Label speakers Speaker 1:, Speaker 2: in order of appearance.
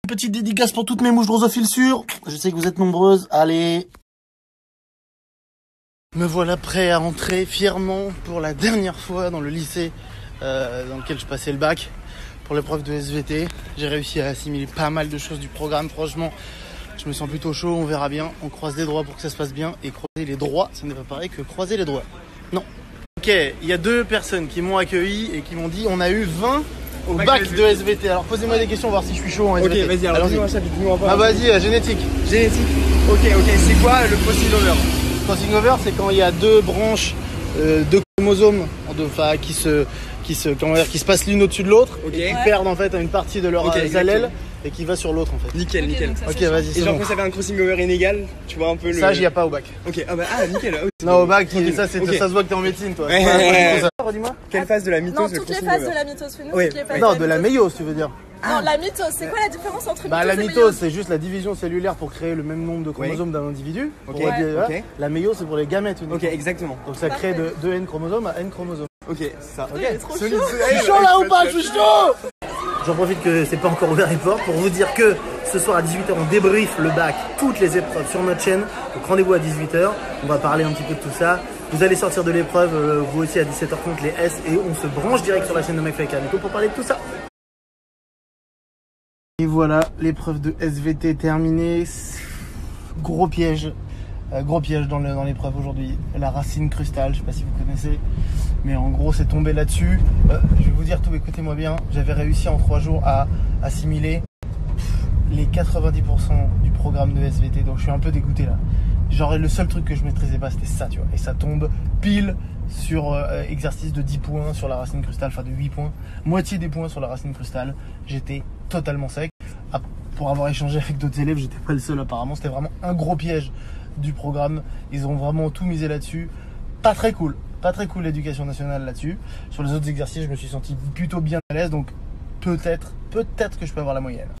Speaker 1: Petite dédicace pour toutes mes mouches drosophiles sûres. Je sais que vous êtes nombreuses. Allez. Me voilà prêt à entrer fièrement pour la dernière fois dans le lycée dans lequel je passais le bac pour l'épreuve de SVT. J'ai réussi à assimiler pas mal de choses du programme. Franchement, je me sens plutôt chaud. On verra bien. On croise les doigts pour que ça se passe bien. Et croiser les droits, ça n'est pas pareil que croiser les doigts. Non. Ok, il y a deux personnes qui m'ont accueilli et qui m'ont dit on a eu 20 au bac de SVT. Alors posez-moi des questions, voir si je suis chaud en SVT.
Speaker 2: Ok, vas-y, alors dis-moi ça, dis-moi pas.
Speaker 1: Ah vas-y, génétique.
Speaker 2: Génétique. Ok, c'est quoi le crossing over?
Speaker 1: Crossing over, c'est quand il y a deux branches, deux chromosomes qui se passent l'une au-dessus de l'autre, et qui perdent en fait une partie de leurs allèles et qui va sur l'autre en fait.
Speaker 2: Nickel, nickel.
Speaker 1: Ok, vas-y.
Speaker 2: Et genre quand ça fait un crossing over inégal, tu vois un peu le.
Speaker 1: Ça, j'y a pas au bac.
Speaker 2: Ok, nickel.
Speaker 1: Non, au bac, ça se voit que t'es en médecine, toi.
Speaker 2: Dis-moi. Quelle phase de la mitose?
Speaker 3: Non, toutes les phases de la mitose.
Speaker 1: Non, de la méiose, tu veux dire.
Speaker 3: Non, la mitose, c'est quoi la différence entre mitose et
Speaker 1: la
Speaker 3: méiose?
Speaker 1: mitose, c'est juste la division cellulaire pour créer le même nombre de chromosomes d'un individu. La méiose, c'est pour les gamètes uniquement.
Speaker 2: Ok, exactement.
Speaker 1: Donc ça crée de N chromosomes à N chromosomes.
Speaker 2: Ok, c'est ça.
Speaker 3: Ok, trop chaud.
Speaker 1: Je suis chaud là ou pas? Je suis chaud. J'en profite que c'est pas encore ouvert les portes pour vous dire que ce soir à 18h on débrief le bac, toutes les épreuves sur notre chaîne. Donc rendez-vous à 18h, on va parler un petit peu de tout ça. Vous allez sortir de l'épreuve, vous aussi à 17h30 les S, et on se branche direct sur la chaîne de McFly Carnico pour parler de tout ça. Et voilà, l'épreuve de SVT terminée. Gros piège dans l'épreuve aujourd'hui. La racine crustale, je sais pas si vous connaissez, mais en gros c'est tombé là-dessus. Je vais vous dire tout, écoutez-moi bien. J'avais réussi en 3 jours à assimiler les 90% du programme de SVT, donc je suis un peu dégoûté là. Genre le seul truc que je maîtrisais pas c'était ça, tu vois, et ça tombe pile sur exercice de 10 points sur la racine crustale, enfin de 8 points, moitié des points sur la racine crustale. J'étais totalement sec. Pour avoir échangé avec d'autres élèves, j'étais pas le seul apparemment, c'était vraiment un gros piège du programme. Ils ont vraiment tout misé là-dessus. Pas très cool l'éducation nationale là-dessus. Sur les autres exercices, je me suis senti plutôt bien à l'aise, donc peut-être que je peux avoir la moyenne.